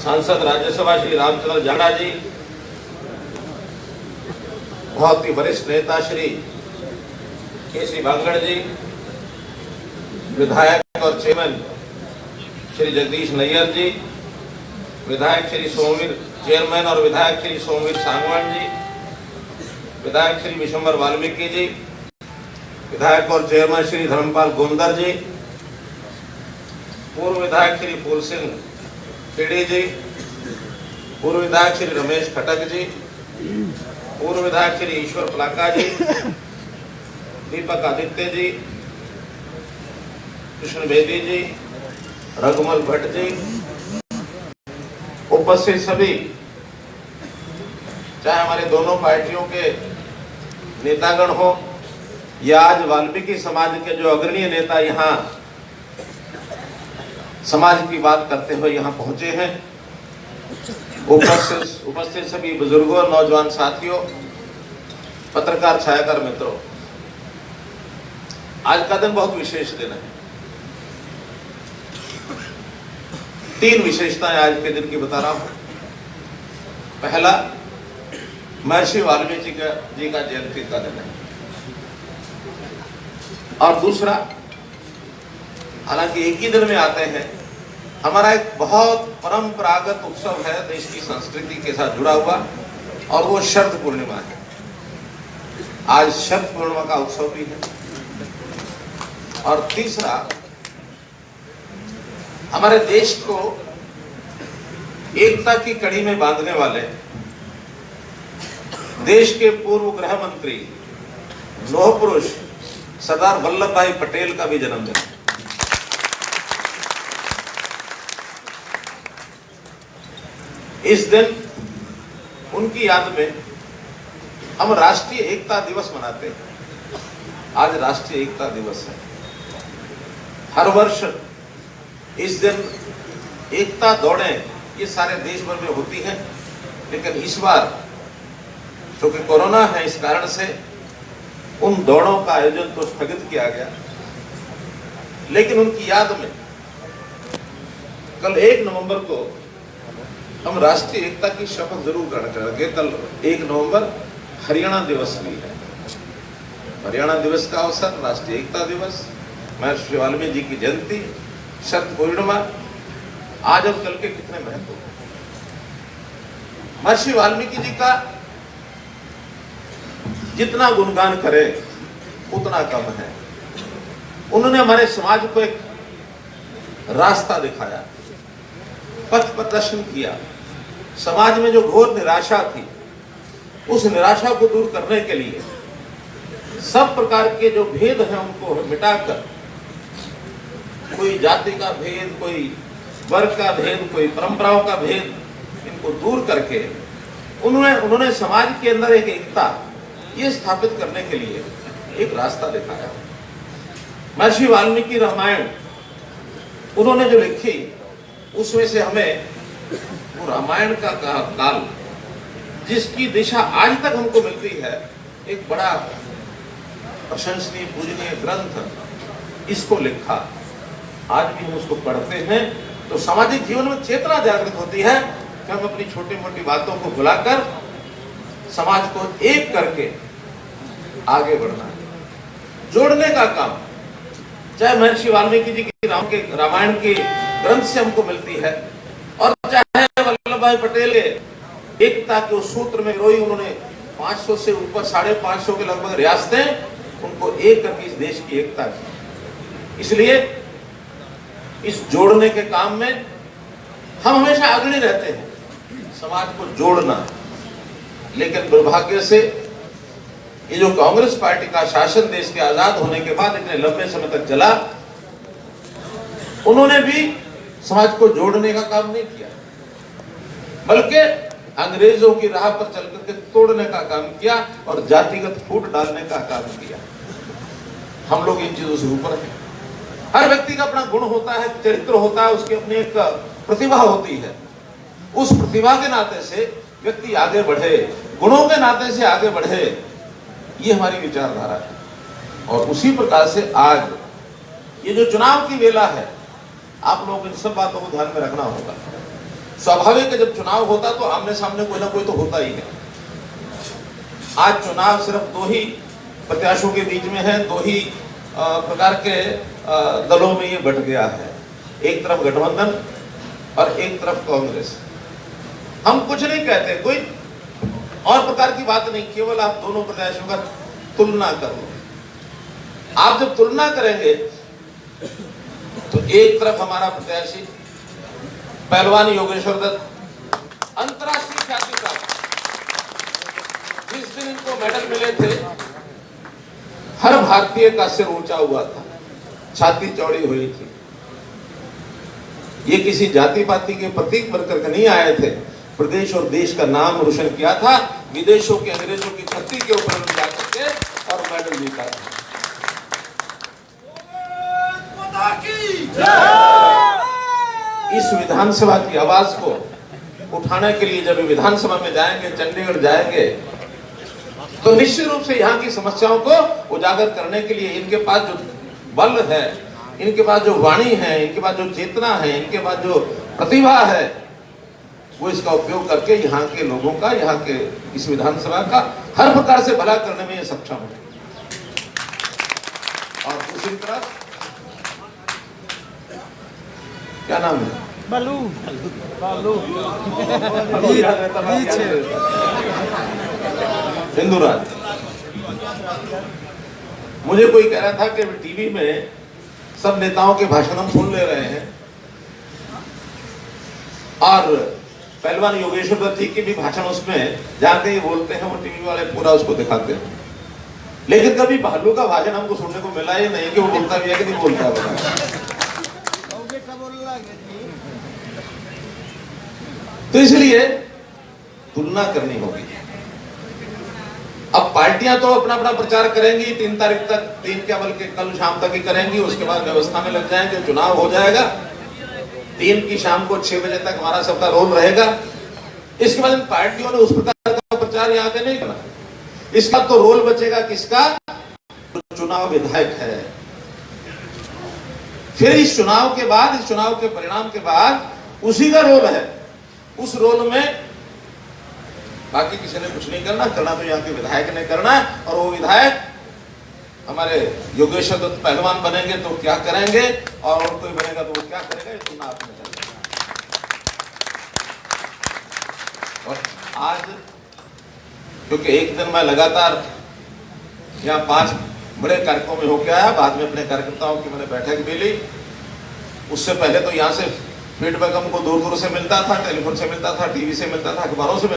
सांसद राज्यसभा श्री रामचंद्र जाना जी, बहुत ही वरिष्ठ नेता श्री केसी बांगड़ जी, विधायक और चेयरमैन श्री जगदीश नैयर जी, विधायक श्री सोमवीर चेयरमैन और विधायक श्री सोमवीर सांगवान जी, विधायक श्री विशंबर वाल्मीकि जी, विधायक और चेयरमैन श्री धर्मपाल गोंदर जी, पूर्व विधायक श्री फूल सिंह खेड़ी जी, पूर्व विधायक श्री रमेश खटक जी, पूर्व विधायक श्री ईश्वर पलाका जी, दीपक आदित्य जी, कृष्ण बेदी जी, रघुमल भट्ट जी, उपस्थित सभी, चाहे हमारे दोनों पार्टियों के नेतागण हो या आज वाल्मीकि समाज के जो अग्रणीय नेता यहाँ समाज की बात करते हुए यहाँ पहुंचे हैं, उपस्थित सभी बुजुर्गों, नौजवान साथियों, पत्रकार छायाकार मित्रों, आज का दिन बहुत विशेष दिन है। 3 विशेषताएं आज के दिन की बता रहा हूं। पहला, महर्षि वाल्मीकि जी का जयंती का दिन है, और दूसरा, हालांकि एक ही दिन में आते हैं, हमारा एक बहुत परंपरागत उत्सव है, देश की संस्कृति के साथ जुड़ा हुआ, और वो शरद पूर्णिमा है। आज शरद पूर्णिमा का उत्सव भी है। और तीसरा, हमारे देश को एकता की कड़ी में बांधने वाले देश के पूर्व गृह मंत्री, लौह पुरुष सरदार वल्लभ भाई पटेल का भी जन्मदिन है। इस दिन उनकी याद में हम राष्ट्रीय एकता दिवस मनाते हैं। आज राष्ट्रीय एकता दिवस है। हर वर्ष इस दिन एकता दौड़ें ये सारे देश भर में होती हैं, लेकिन इस बार क्योंकि कोरोना है, इस कारण से उन दौड़ों का आयोजन तो स्थगित किया गया, लेकिन उनकी याद में कल 1 नवंबर को हम राष्ट्रीय एकता की शपथ जरूर ग्रहण करेंगे। कल 1 नवंबर हरियाणा दिवस भी है। हरियाणा दिवस का अवसर, राष्ट्रीय एकता दिवस, महर्षि वाल्मीकि जी की जयंती, शरद पूर्णिमा, आज और कल के कितने महत्व। महर्षि वाल्मीकि जी का जितना गुणगान करे उतना कम है। उन्होंने हमारे समाज को एक रास्ता दिखाया, पथ प्रदर्शन किया। समाज में जो घोर निराशा थी, उस निराशा को दूर करने के लिए सब प्रकार के जो भेद हैं उनको मिटाकर, कोई जाति का भेद, कोई वर्ग का भेद, कोई परंपराओं का भेद, इनको दूर करके उन्होंने समाज के अंदर एक एकता ये स्थापित करने के लिए एक रास्ता दिखाया। महर्षि वाल्मीकि रामायण उन्होंने जो लिखी, उसमें से हमें वो रामायण का काल, जिसकी दिशा आज तक हमको मिलती है, एक बड़ा प्रशंसनीय पूजनीय ग्रंथ, इसको लिखा। आज भी हम उसको पढ़ते हैं तो सामाजिक जीवन में चेतना जागृत होती है कि हम अपनी छोटी मोटी बातों को भुलाकर समाज को एक करके आगे बढ़ना है, जोड़ने का काम। चाहे महर्षि वाल्मीकि जी की रामायण के ग्रंथ से हमको मिलती है, और चाहे वल्लभ भाई पटेल के एकता के सूत्र में रोई उन्होंने 500 से ऊपर 550 के लगभग रियासतें उनको एक करके इस देश की एकता की। इसलिए इस जोड़ने के काम में हम हमेशा अग्रणी रहते हैं, समाज को जोड़ना। लेकिन दुर्भाग्य से ये जो कांग्रेस पार्टी का शासन देश के आजाद होने के बाद इतने लंबे समय तक चला, उन्होंने भी समाज को जोड़ने का काम नहीं किया, बल्कि अंग्रेजों की राह पर चल करके तोड़ने का काम किया और जातिगत फूट डालने का काम किया। हम लोग इन चीजों से ऊपर हैं। हर व्यक्ति का अपना गुण होता है, चरित्र होता है, उसकी अपनी एक प्रतिभा होती है। उस प्रतिभा के नाते से व्यक्ति आगे बढ़े, गुणों के नाते से आगे बढ़े, ये हमारी विचारधारा है। और उसी प्रकार से आज ये जो चुनाव की वेला है, आप लोग इन सब बातों को ध्यान में रखना होगा। स्वाभाविक है, जब चुनाव होता तो आमने सामने कोई ना कोई तो होता ही है। आज चुनाव सिर्फ दो ही प्रत्याशियों के बीच में है, दो ही प्रकार के दलों में ये बट गया है, एक तरफ गठबंधन और एक तरफ कांग्रेस। हम कुछ नहीं कहते, कोई और प्रकार की बात नहीं, केवल आप दोनों प्रत्याशियों का तुलना कर लो। आप जब तुलना करेंगे तो एक तरफ हमारा प्रत्याशी पहलवान योगेश्वर दत्त, अंतर्राष्ट्रीय ख्याति का, जिस दिन इनको मेडल मिले थे हर भारतीय का सिर ऊंचा हुआ था, छाती चौड़ी हुई थी। ये किसी जाति पाति के प्रतीक बनकर के नहीं आए थे, प्रदेश और देश का नाम रोशन किया था, विदेशों के अंग्रेजों की छत्ती के ऊपर जा करके और मेडल जीता था। इस विधानसभा की आवाज को उठाने के लिए जब विधानसभा में जाएंगे, चंडीगढ़ जाएंगे, तो निश्चित रूप से यहाँ की समस्याओं को उजागर करने के लिए इनके पास जो बल है, इनके पास जो वाणी है, इनके पास जो चेतना है, इनके पास जो प्रतिभा है, वो इसका उपयोग करके यहाँ के लोगों का, यहाँ के इस विधानसभा का हर प्रकार से भला करने में ये सक्षम है। और दूसरी तरफ क्या नाम है, बालू हिंदुराज। मुझे कोई कह रहा था कि टीवी में सब नेताओं के भाषण हम सुन ले रहे हैं और पहलवान योगेश्वर दत्त जी के भी भाषण उसमें जहां कहीं बोलते हैं वो टीवी वाले पूरा उसको दिखाते हैं, लेकिन कभी भालू का भाषण हमको सुनने को मिला ही नहीं कि वो बोलता भी है कि नहीं बोलता है। तो इसलिए तुलना करनी होगी। अब पार्टियां तो अपना अपना प्रचार करेंगी, 3 तारीख तक, 3 क्या बल्कि कल शाम तक ही करेंगी, उसके बाद व्यवस्था में लग जाएंगे, चुनाव हो जाएगा। 3 की शाम को 6 बजे तक हमारा सबका रोल रहेगा। इसके बाद इन पार्टियों ने उस प्रकार का प्रचार यहाँ के नहीं करना। इसका तो रोल बचेगा किसका, तो चुनाव विधायक है। फिर इस चुनाव के बाद, इस चुनाव के परिणाम के बाद उसी का रोल है। उस रोल में बाकी किसी ने कुछ नहीं करना, करना तो यहाँ के विधायक ने करना है। और वो विधायक हमारे योगेश्वर दत्त पहलवान बनेंगे तो क्या करेंगे, और कोई बनेगा तो वो क्या करेगा, ये चुनाव में चलेगा। और आज क्योंकि एक दिन मैं लगातार यहाँ 5 बड़े कार्यक्रमों में होकर आया, बाद में अपने कार्यकर्ताओं की मैंने बैठक भी ली। उससे पहले तो यहाँ से फीडबैक हमको दूर दूर से मिलता था, टेलीफोन से मिलता था, टीवी से मिलता था, अखबारों से